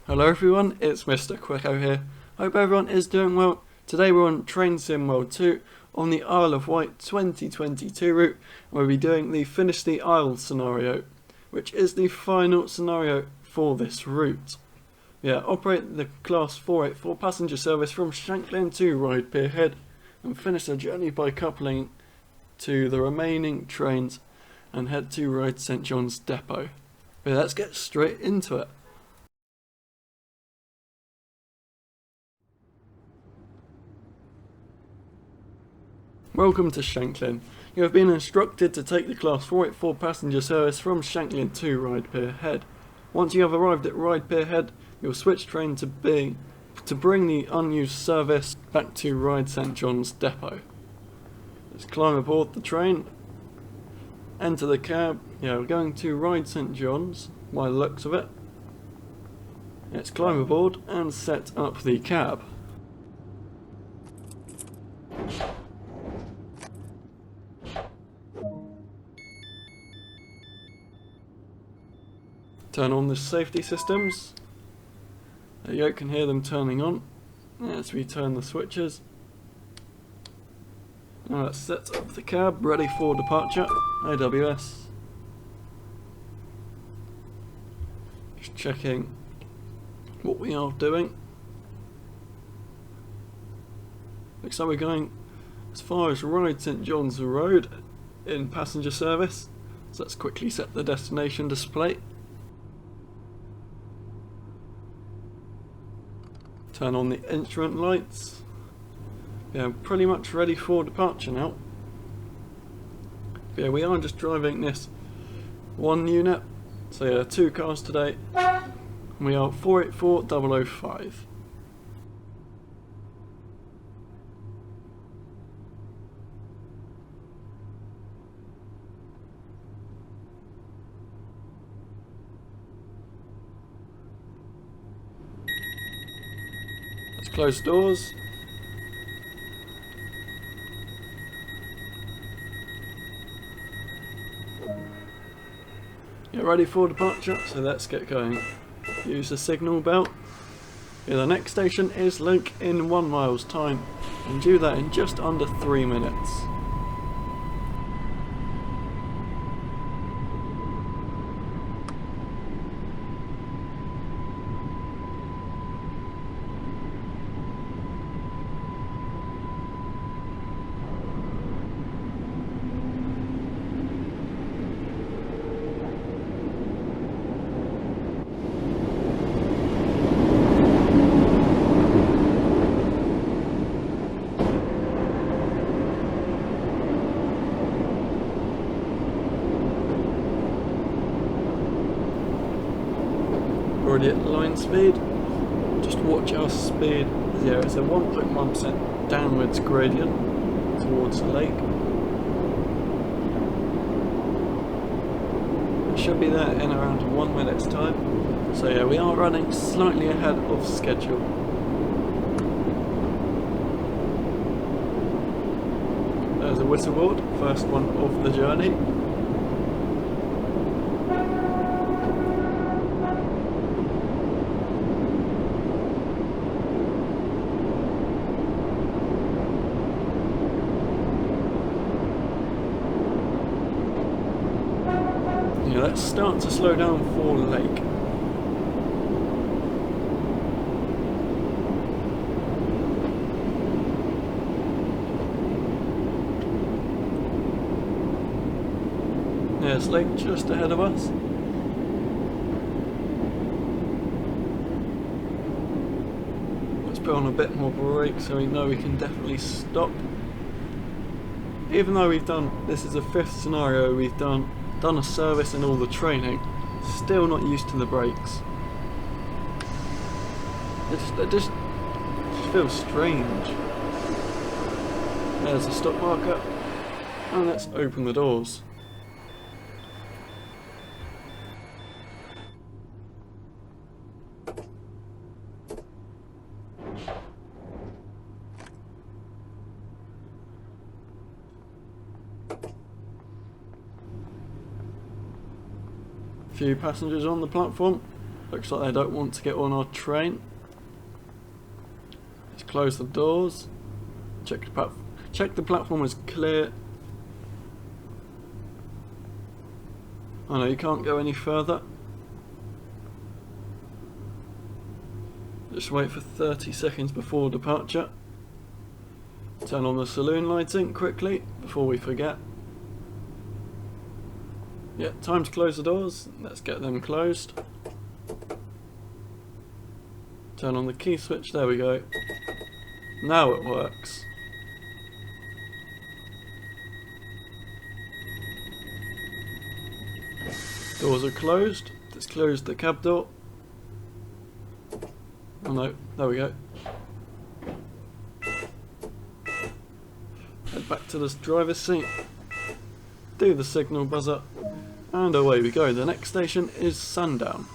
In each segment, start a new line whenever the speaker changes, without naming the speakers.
Hello everyone, it's Mr. Quicko here. Hope everyone is doing well. Today we're on Train Sim World 2 on the Isle of Wight 2022 route. We'll be doing the Finish the Isle scenario, which is the final scenario for this route. Operate the Class 484 passenger service from Shanklin to Ryde Pier Head and finish the journey by coupling to the remaining trains and head to Ryde St John's Depot. Let's get straight into it. Welcome to Shanklin. You have been instructed to take the Class 484 passenger service from Shanklin to Ryde Pier Head. Once you have arrived at Ryde Pier Head, you'll switch train to bring the unused service back to Ryde St John's Depot. Let's climb aboard the train, enter the cab. We're going to Ryde St John's by the looks of it. Let's climb aboard and set up the cab. Turn on the safety systems. There you can hear them turning on as we turn the switches. Now let's set up the cab, ready for departure. AWS. Just checking what we are doing. Looks like we're going as far as Ryde St John's Road in passenger service. So let's quickly set the destination display. Turn on the instrument lights. Pretty much ready for departure now. We are just driving this one unit. So 2 cars today. We are 484005. Let's close doors. Get ready for departure, so let's get going. Use the signal belt. The next station is Lake in 1 mile's time, and do that in just under 3 minutes. Already at line speed. Just watch our speed. It's a 1.1% downwards gradient towards the lake. It should be there in around 1 minute's time. So we are running slightly ahead of schedule. There's a whistleboard, first one of the journey. Let's start to slow down for lake. There's lake just ahead of us. Let's put on a bit more brake so we know we can definitely stop. Even though this is the 5th scenario we've done a service and all the training, still not used to the brakes. It just feels strange. There's a stop marker, and let's open the doors. Few passengers on the platform. Looks like they don't want to get on our train. Let's close the doors. Check the platform is clear. Oh no, you can't go any further. Just wait for 30 seconds before departure. Turn on the saloon lighting quickly before we forget. Yeah, time to close the doors. Let's get them closed. Turn on the key switch, there we go. Now it works. Doors are closed. Let's close the cab door. Oh no, there we go. Head back to the driver's seat. Do the signal buzzer. And away we go. The next station is Sundown.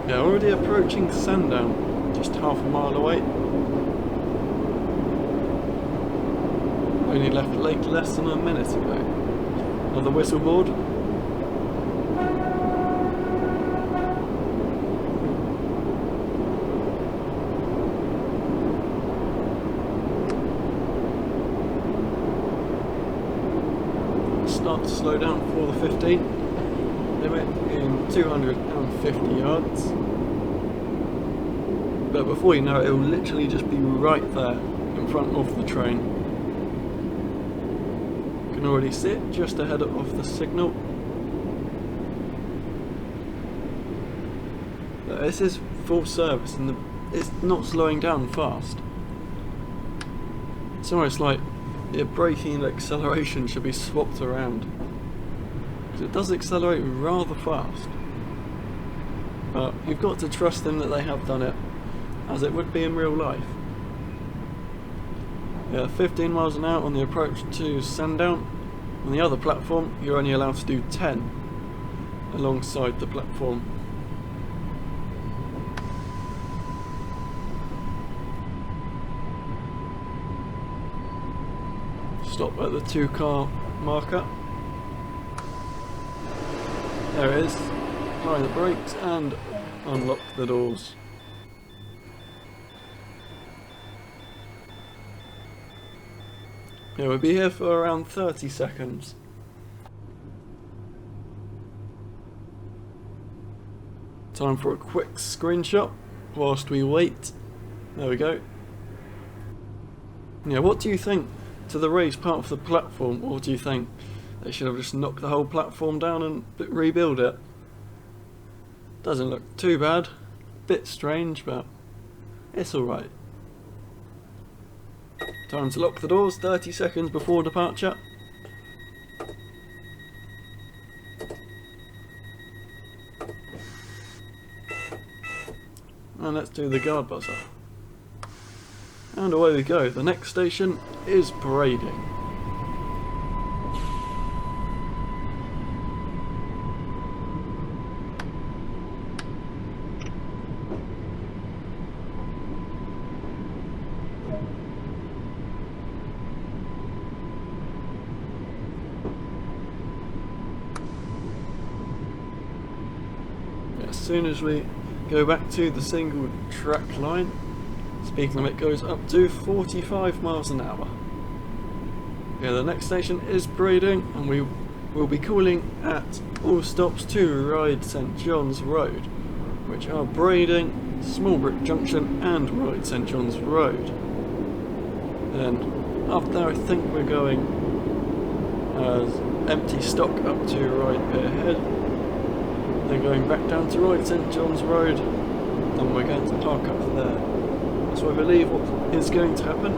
Yeah, already approaching Sundown, just half a mile away. Only left Lake less than a minute ago. Another whistle board. Start to slow down for the 15. Limit in 250 yards. But before you know it, it will literally just be right there in front of the train. You can already see it just ahead of the signal. But this is full service and it's not slowing down fast. It's almost like the braking and acceleration should be swapped around. Because it does accelerate rather fast. But you've got to trust them that they have done it as it would be in real life. Yeah, 15 miles an hour on the approach to Sundown. On the other platform, you're only allowed to do 10 alongside the platform. Stop at the 2-car marker. There it is. Apply the brakes and unlock the doors. Yeah, we'll be here for around 30 seconds. Time for a quick screenshot whilst we wait. There we go. Yeah, what do you think to the raised part of the platform, or do you think they should have just knocked the whole platform down and rebuild it? Doesn't look too bad. Bit strange, but it's alright. Time to lock the doors, 30 seconds before departure. And let's do the guard buzzer. And away we go. The next station is Braiding. As soon as we go back to the single track line, speed limit goes up to 45 miles an hour. Yeah, the next station is Braiding, and we will be calling at all stops to ride St John's Road, which are Braiding, Smallbrook Junction and Ride St John's Road. Then after that I think we're going as empty stock up to Ride Pierhead. Then going back down to Ride St John's Road, then we're going to park up there. So I believe what is going to happen.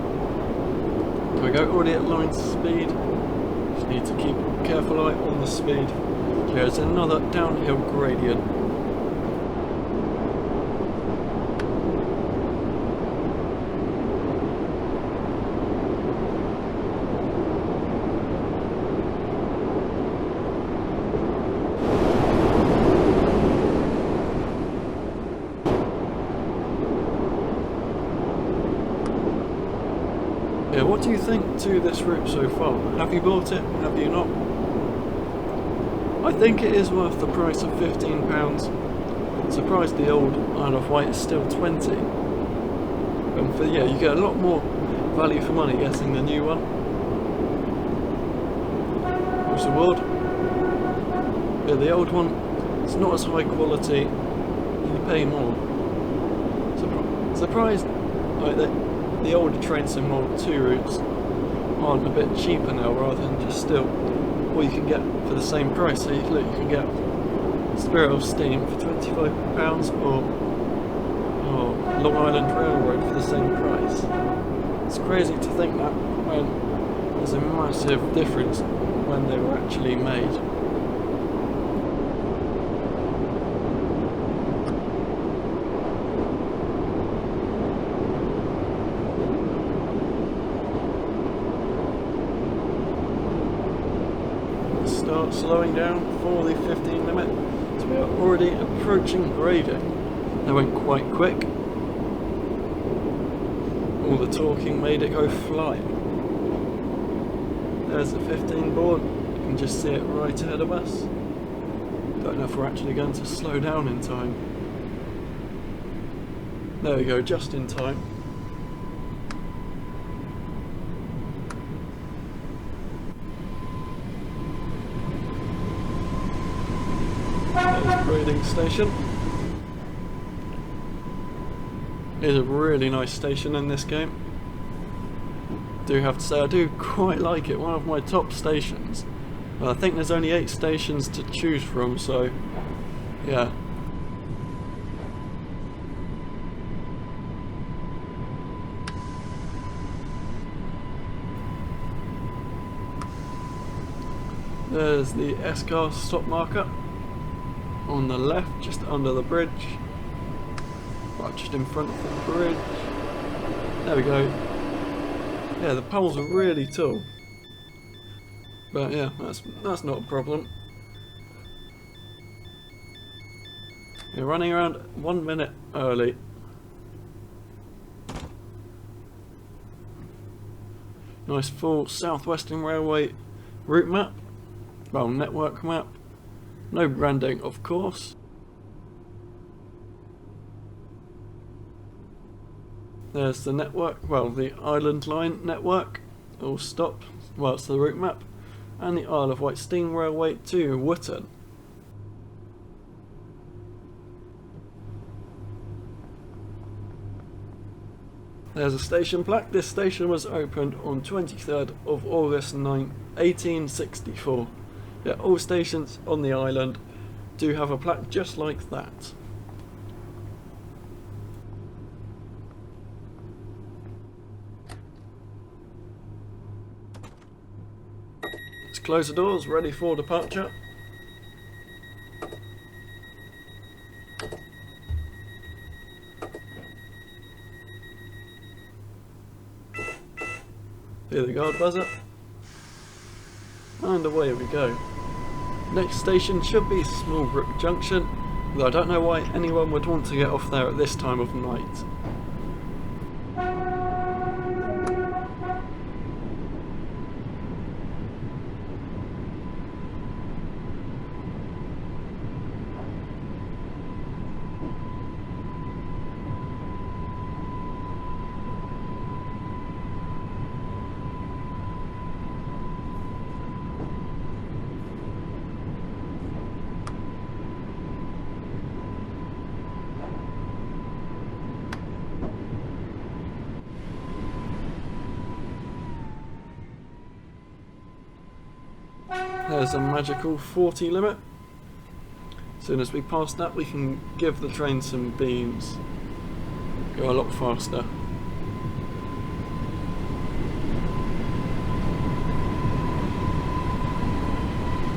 There we go, already at line speed. Just need to keep a careful eye on the speed. Here's another downhill gradient. What do you think to this route so far? Have you bought it? Have you not? I think it is worth the price of £15. Surprised the old Isle of Wight is still 20. And for, yeah, you get a lot more value for money getting the new one. What's the reward? Yeah, the old one, it's not as high quality, you pay more. Surprised like the older Train Sim World 2 routes aren't a bit cheaper now rather than just still what you can get for the same price. So you can get Spirit of Steam for £25 or Long Island Railroad for the same price. It's crazy to think that when there's a massive difference when they were actually made. Start slowing down for the 15 limit, so we are already approaching grading. They went quite quick. All the talking made it go flying. There's the 15 board, you can just see it right ahead of us. Don't know if we're actually going to slow down in time. There we go, just in time. Grading station. It is a really nice station in this game. Do have to say I do quite like it, one of my top stations. Well, I think there's only 8 stations to choose from, so yeah. There's the S-car stop marker on the left, just under the bridge. Right, just in front of the bridge. There we go. Yeah, the poles are really tall. But yeah, that's not a problem. You're running around 1 minute early. Nice full Southwestern Railway route map. Well, network map. No branding, of course. There's the network, well, the Island Line network, all stop, well, it's the route map, and the Isle of Wight Steam Railway to Wootton. There's a station plaque. This station was opened on 23rd of August 1864. Yeah, all stations on the island do have a plaque just like that. Let's close the doors, ready for departure. Hear the guard buzzer. And away we go. Next station should be Smallbrook Junction, though I don't know why anyone would want to get off there at this time of night. There's a magical 40 limit. As soon as we pass that, we can give the train some beams. Go a lot faster.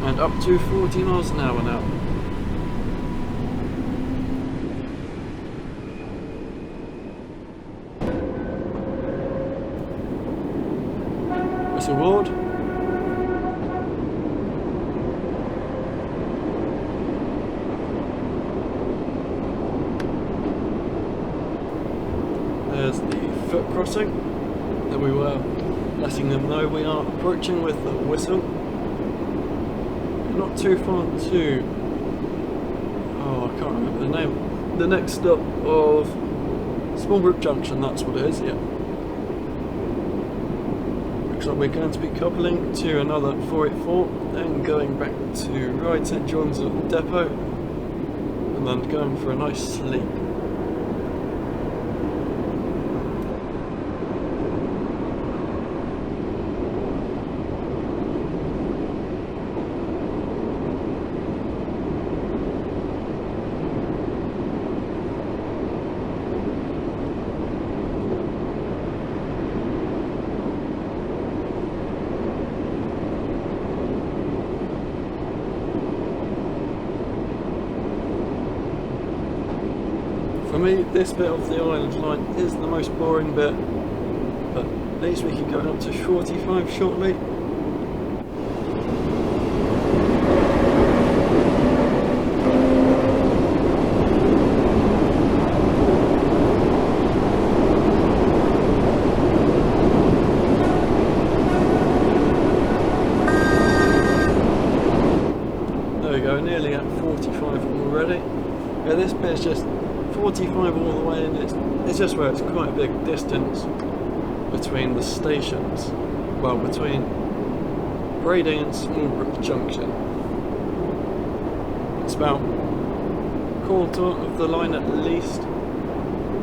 And up to 40 miles an hour now. Whistle ward. There's the foot crossing that we were letting them know we are approaching with the whistle. Not too far to, oh, I can't remember the name, the next stop of Smallbrook Junction, that's what it is, yeah. Looks like we're going to be coupling to another 484, then going back to Wight St John's Depot, and then going for a nice sleep. For me, this bit of the island line is the most boring bit, but at least we can go up to 45 shortly. There we go, nearly at 45 already. Yeah, this bit is just 45 all the way, and it's just where it's quite a big distance between the stations. Well, between Brading and Smallbrook Junction. It's about a quarter of the line at least.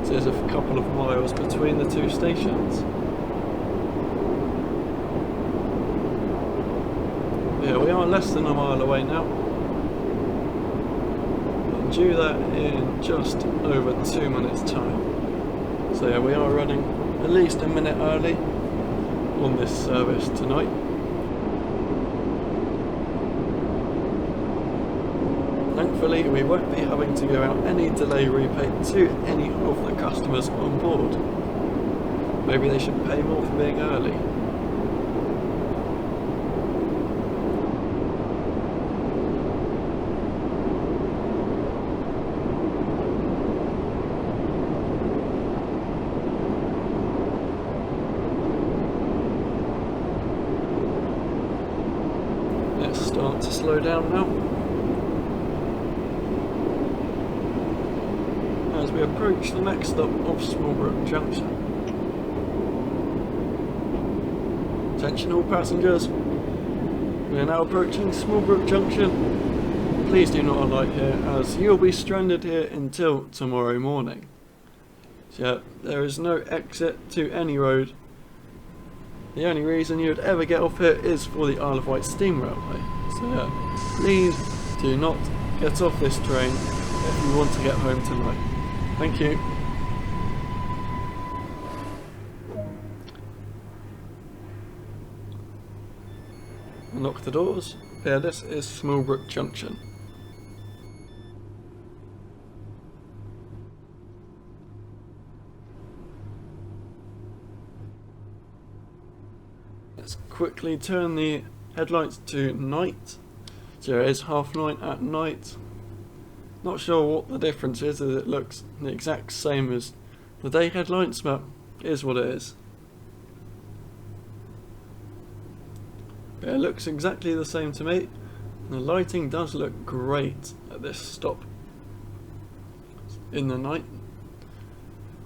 So there's a couple of miles between the two stations. Yeah, we are less than a mile away now. Due that in just over 2 minutes time. So yeah, we are running at least a minute early on this service tonight. Thankfully we won't be having to go out any delay repay to any of the customers on board. Maybe they should pay more for being early. Start to slow down now as we approach the next stop of Smallbrook Junction. Attention all passengers, we are now approaching Smallbrook Junction. Please do not alight here as you'll be stranded here until tomorrow morning. So yeah, there is no exit to any road. The only reason you would ever get off here is for the Isle of Wight Steam Railway. So yeah, please do not get off this train if you want to get home tonight. Thank you. Unlock the doors. Yeah, this is Smallbrook Junction. Let's quickly turn the headlights to night. So it is 9:30 at night. Not sure what the difference is, as it looks the exact same as the day headlights, but it is what it is. But it looks exactly the same to me. The lighting does look great at this stop in the night.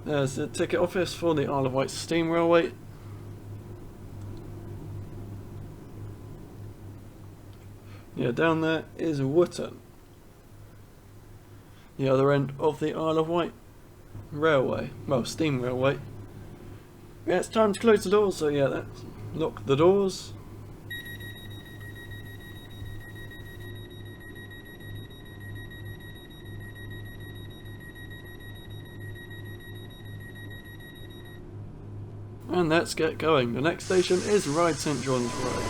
There's the ticket office for the Isle of Wight Steam Railway. Yeah, down there is Wootton, the other end of the Isle of Wight Railway, well, Steam Railway. Yeah, it's time to close the doors, so yeah, let's lock the doors. And let's get going. The next station is Wight St John's Road.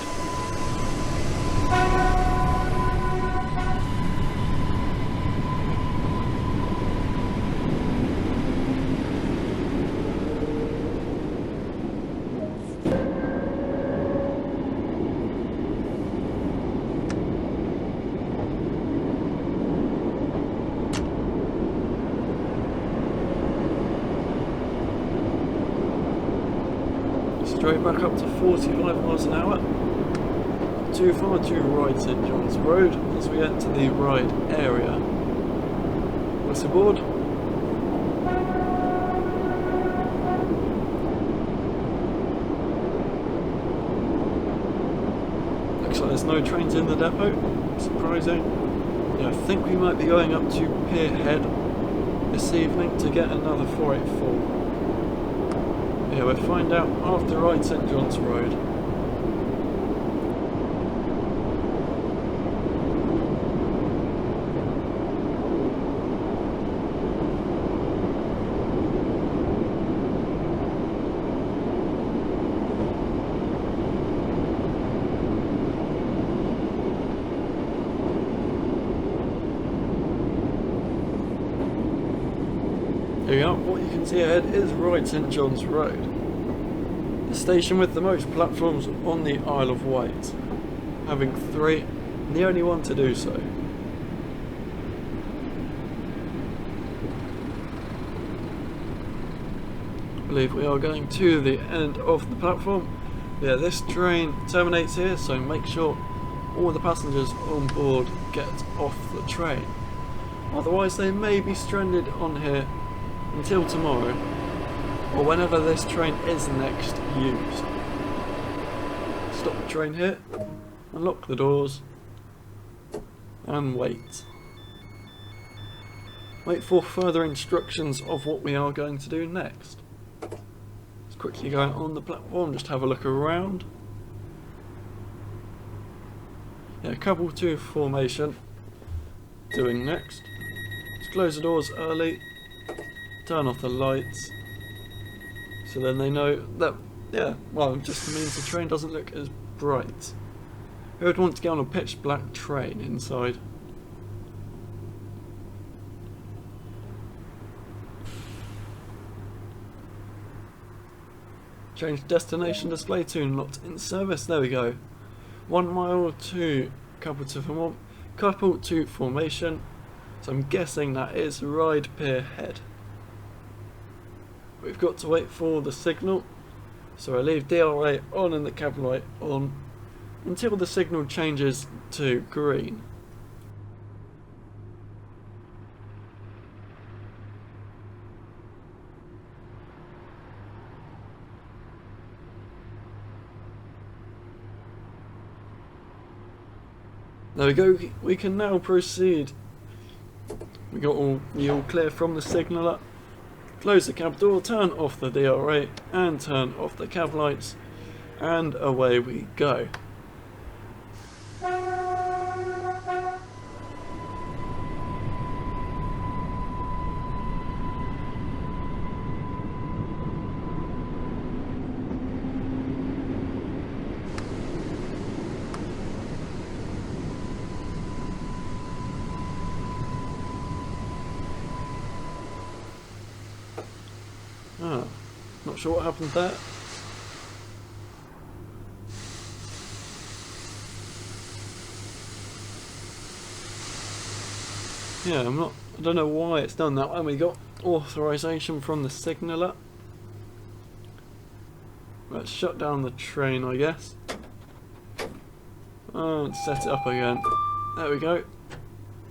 straight back up to 45 miles an hour. Too far to right St John's Road as we enter the ride area. What's aboard? Looks like there's no trains in the depot. Surprising. Yeah, I think we might be going up to Pier Head this evening to get another 484. Yeah, we'll find out after Ride St John's Road. Here we are, what you can see ahead is Ride St John's Road, the station with the most platforms on the Isle of Wight, having 3 and the only one to do so. I believe we are going to the end of the platform. Yeah, this train terminates here, so make sure all the passengers on board get off the train, otherwise they may be stranded on here until tomorrow, or whenever this train is next used. Stop the train here, unlock the doors, and wait. Wait for further instructions of what we are going to do next. Let's quickly go out on the platform, just have a look around. Yeah, couple 2 formation doing next. Let's close the doors early. Turn off the lights, so then they know that, yeah, well, it just means the train doesn't look as bright. Who would want to get on a pitch black train inside? Change destination display to not in service, there we go. 1 mile to couple 2 formation, so I'm guessing that is Ride Pier Head. We've got to wait for the signal, so I leave DRA on and the cab light on until the signal changes to green. There we go, we can now proceed. We got all clear from the signaller. Close the cab door, turn off the DRA and turn off the cab lights, and away we go. Not sure what happened there. Yeah, I don't know why it's done that. And we got authorization from the signaller. Let's shut down the train, I guess. And set it up again. There we go.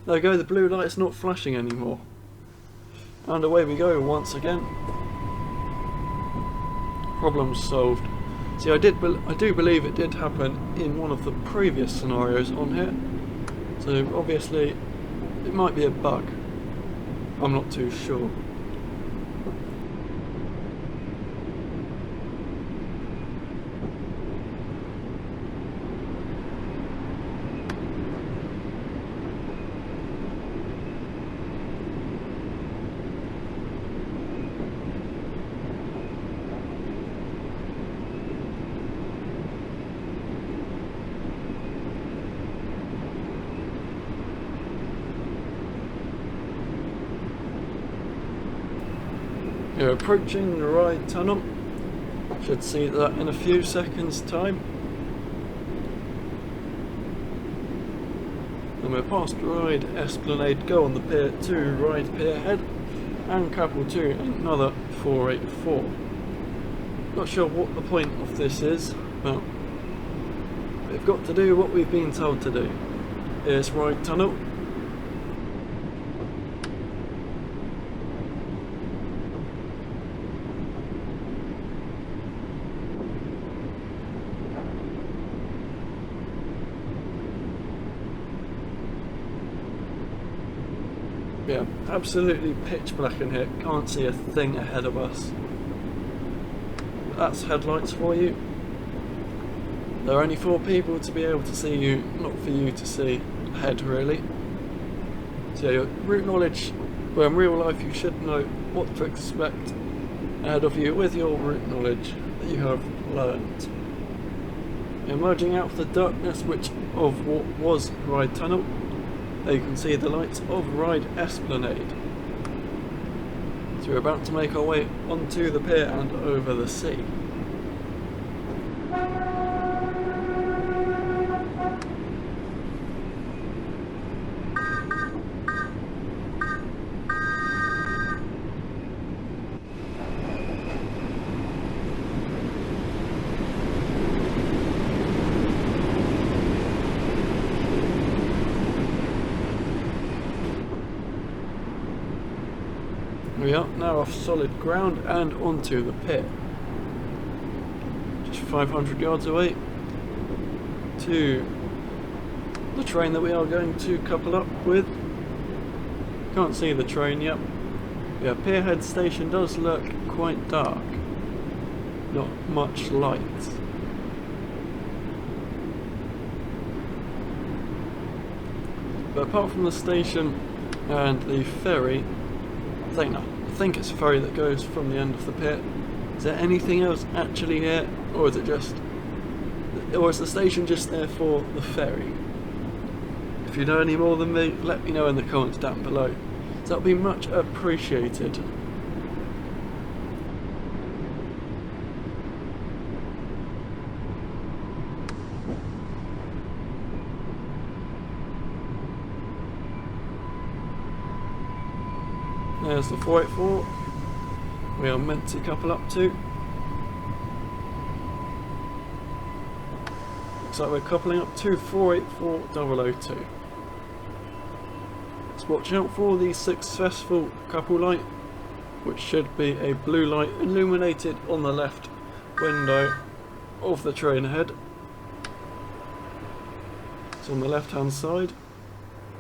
There we go, the blue light's not flashing anymore. And away we go once again. Problem solved. See, I do believe it did happen in one of the previous scenarios on here. So obviously it might be a bug. I'm not too sure. You're approaching the Ride Tunnel. Should see that in a few seconds' time. And we're past Ride Esplanade, go on the pier to Ride Pier Head, and couple to another 484. Not sure what the point of this is, but we've got to do what we've been told to do. Here's Wight Tunnel. Yeah, absolutely pitch black in here, can't see a thing ahead of us. That's headlights for you. There are only 4 people to be able to see you, not for you to see ahead really. So your route knowledge, well in real life you should know what to expect ahead of you with your route knowledge that you have learned. Emerging out of the darkness of what was Wight Tunnel, there you can see the lights of Wight Esplanade. So we're about to make our way onto the pier and over the sea. We are now off solid ground and onto the pier. Just 500 yards away to the train that we are going to couple up with. Can't see the train yet. Yeah, Pierhead Station does look quite dark. Not much light. But apart from the station and the ferry, I think it's a ferry that goes from the end of the pier. Is there anything else actually here, or is it just, or is the station just there for the ferry? If you know any more than me, let me know in the comments down below. So that'll be much appreciated. There's the 484 we are meant to couple up to. Looks like we're coupling up to 484002. Let's watch out for the successful couple light, which should be a blue light illuminated on the left window of the train ahead. It's on the left hand side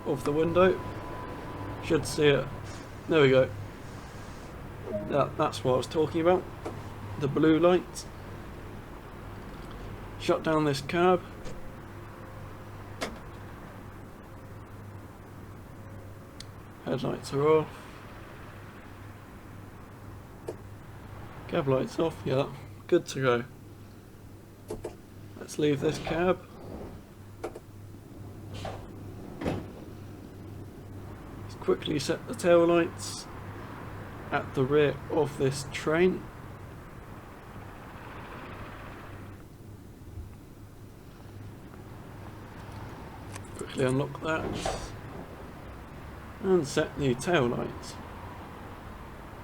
of the window. Should see it. There we go. That's what I was talking about. The blue light. Shut down this cab. Headlights are off. Cab lights off. Yeah, good to go. Let's leave this cab. Quickly set the tail lights at the rear of this train. Quickly unlock that and set the tail lights.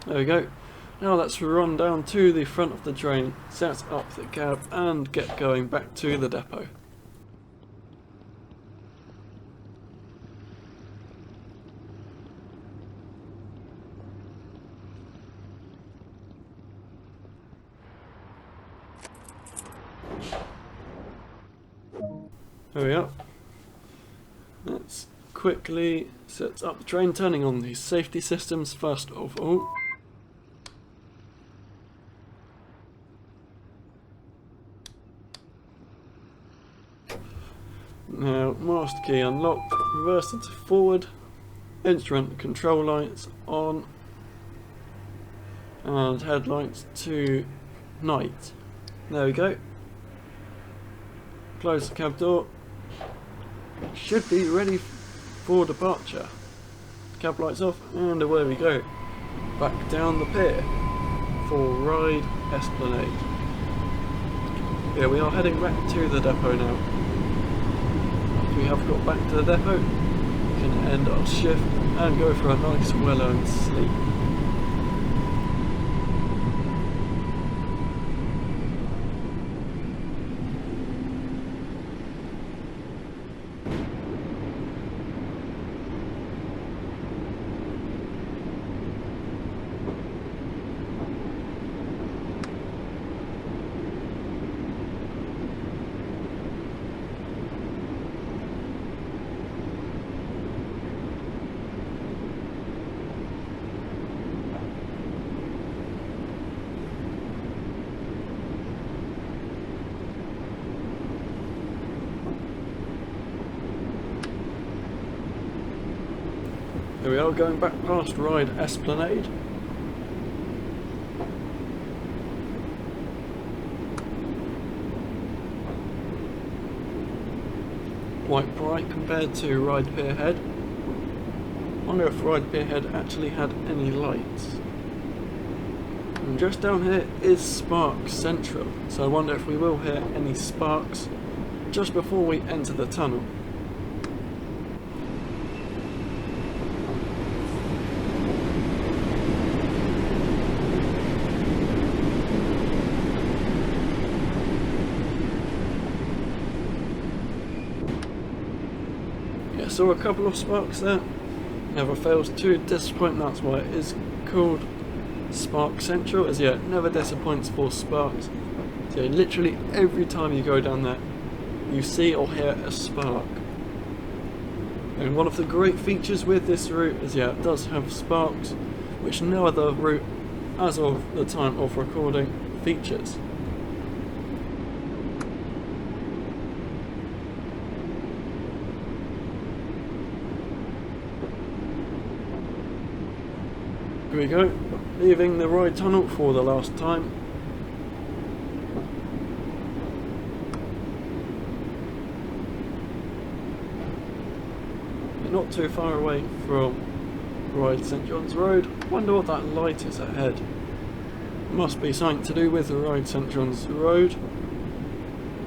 There we go. Now let's run down to the front of the train, set up the cab and get going back to the depot. There we are. Let's quickly set up the train, turning on the safety systems first of all. Now, master key unlocked, reverse into forward, instrument control lights on, and headlights to night. There we go. Close the cab door. Should be ready for departure. Cab lights off and away we go. Back down the pier for Wight Esplanade. Yeah, we are heading back to the depot now. After we have got back to the depot, we can end our shift and go for a nice well-earned sleep. Here we are, going back past Ride Esplanade. Quite bright compared to Ride Pierhead. I wonder if Ride Pierhead actually had any lights. And just down here is Sparks Central, so I wonder if we will hear any sparks just before we enter the tunnel. Yeah, saw a couple of sparks there. Never fails to disappoint, that's why it is called Sparks Central, as yeah, it never disappoints for sparks. So yeah, literally every time you go down there, you see or hear a spark. And one of the great features with this route is yeah, it does have sparks, which no other route, as of the time of recording, features. Here we go, leaving the Ride Tunnel for the last time. Not too far away from Ride St John's Road. Wonder what that light is ahead. Must be something to do with the Ride St John's Road.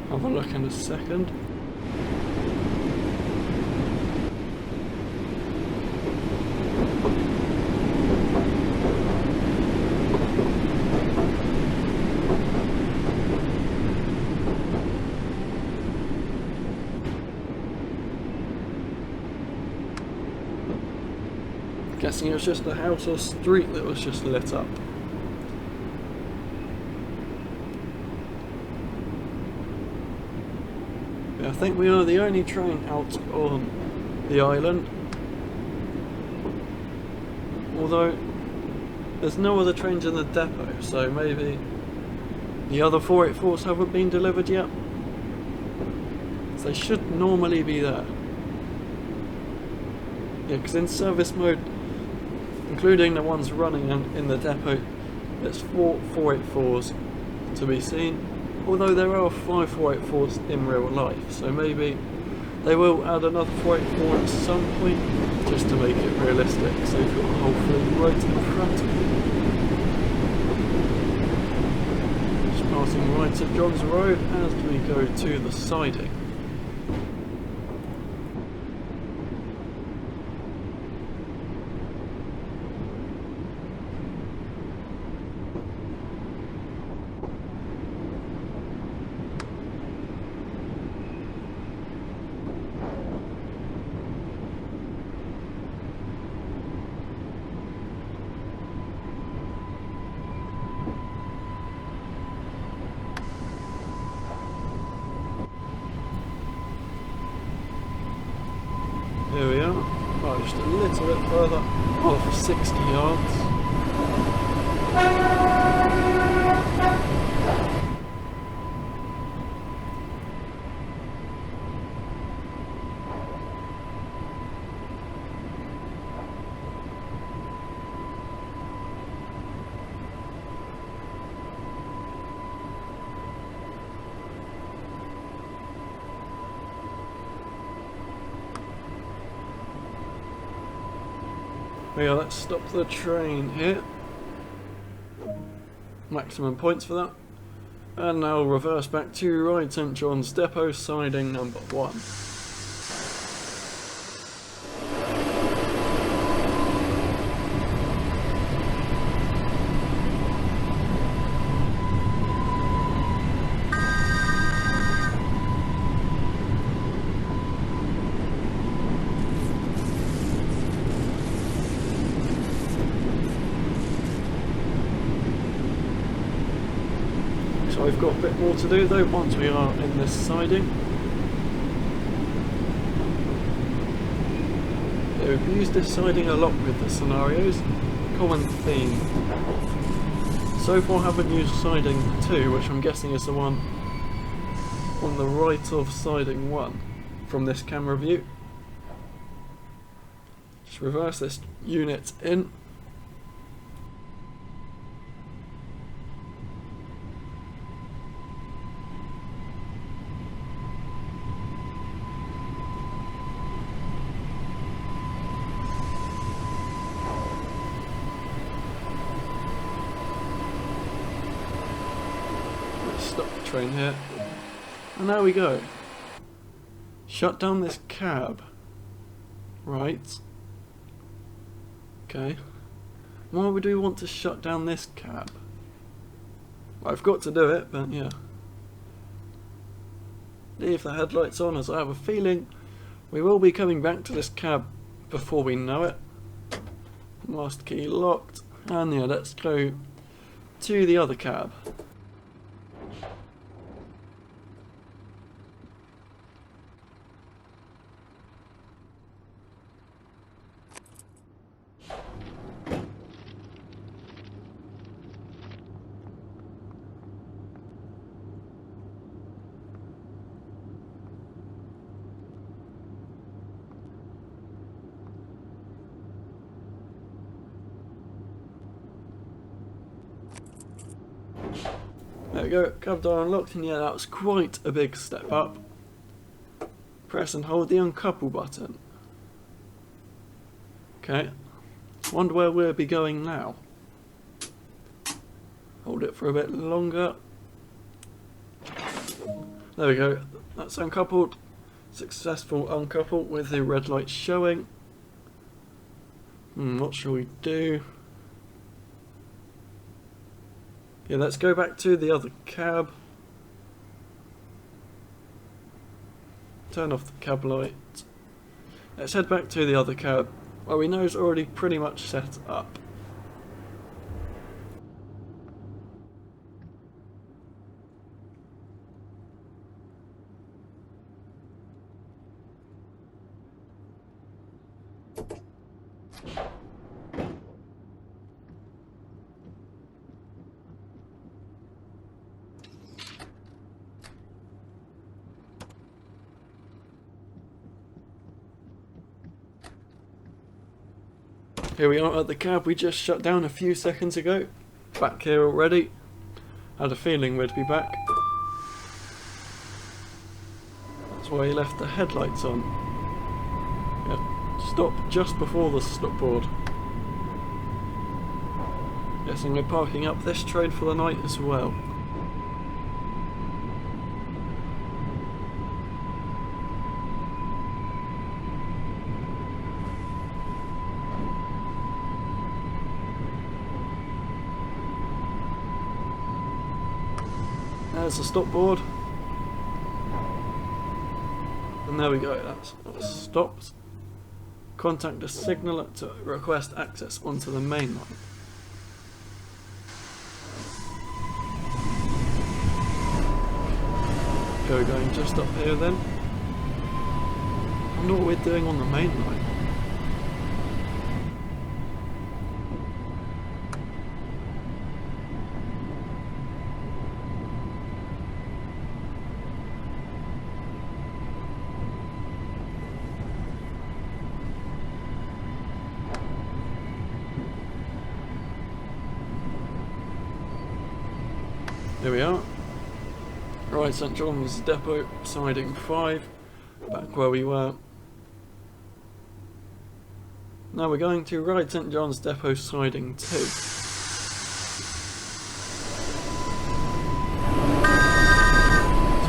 Have a look in a second. Guessing it was just a house or street that was just lit up. Yeah, I think we are the only train out on the island. Although there's no other trains in the depot, so maybe the other 484s haven't been delivered yet. So they should normally be there. Yeah, because in service mode, including the ones running in the depot, there's 4 484s to be seen, although there are 5 484s in real life, so maybe they will add another 484 at some point, just to make it realistic, so you've got the whole thing right in front of you. Just passing Ride St John's Road as we go to the siding. Here we are, right, just a little bit further, off 60 yards. Yeah, let's stop the train here. Maximum points for that. And now reverse back to Ride St John's Depot, siding number 1. So we've got a bit more to do though once we are in this siding. Yeah, we've used this siding a lot with the scenarios. Common theme. So far haven't used siding 2, which I'm guessing is the one on the right of siding 1 from this camera view. Let's reverse this unit in. Stop the train here. And there we go. Shut down this cab. Right. Okay. Why would we want to shut down this cab? I've got to do it, but yeah. Leave the headlights on, as I have a feeling we will be coming back to this cab before we know it. Last key locked. And yeah, let's go to the other cab. There we go, cab door unlocked, and yeah, that was quite a big step up. Press and hold the uncouple button. Okay, wonder where we'll be going now. Hold it for a bit longer. There we go, that's uncoupled. Successful uncouple with the red light showing. What shall we do? Yeah, let's go back to the other cab. Turn off the cab light. Let's head back to the other cab. Well, we know it's already pretty much set up. Here we are at the cab we just shut down a few seconds ago. Back here already. Had a feeling we'd be back. That's why he left the headlights on. Yep. Stop just before the stop board. Guessing we're parking up this train for the night as well. There's the stop board. And there we go, that's stopped. Contact the signaller to request access onto the main line. Okay, we're going just up here then. I wonder what we're doing on the main line. Here we are. Right, St John's Depot, siding 5, back where we were. Now we're going to Ride St John's Depot, siding 2. So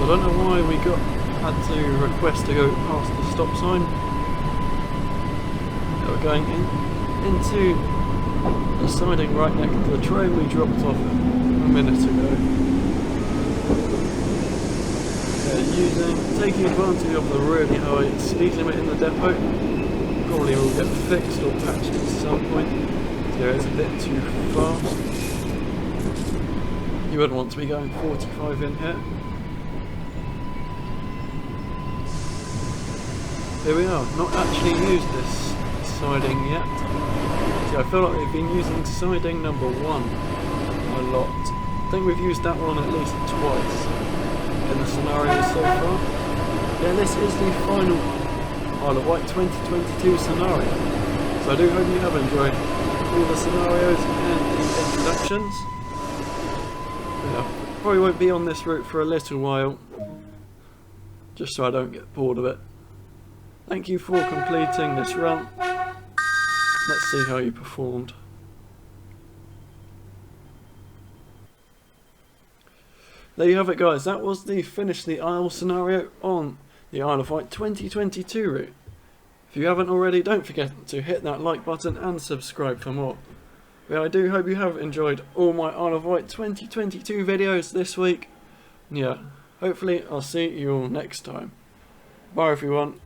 I don't know why we had to request to go past the stop sign. Now we're going into the siding right next to the train we dropped off a minute ago. Taking advantage of the really high speed limit in the depot. Probably will get fixed or patched at some point. So it's a bit too fast. You wouldn't want to be going 45 in here. Here we are, not actually used this siding yet. See, I feel like we've been using siding number 1 a lot. I think we've used that one at least twice in the scenario so far. Yeah, this is the final Isle of Wight 2022 scenario. So I do hope you have enjoyed all the scenarios and the introductions. Yeah, probably won't be on this route for a little while, just so I don't get bored of it. Thank you for completing this run. Let's see how you performed. There you have it, guys. That was the finish the Isle scenario on the Isle of Wight 2022 route. If you haven't already, don't forget to hit that like button and subscribe for more. But I do hope you have enjoyed all my Isle of Wight 2022 videos this week. Yeah, hopefully I'll see you all next time. Bye everyone.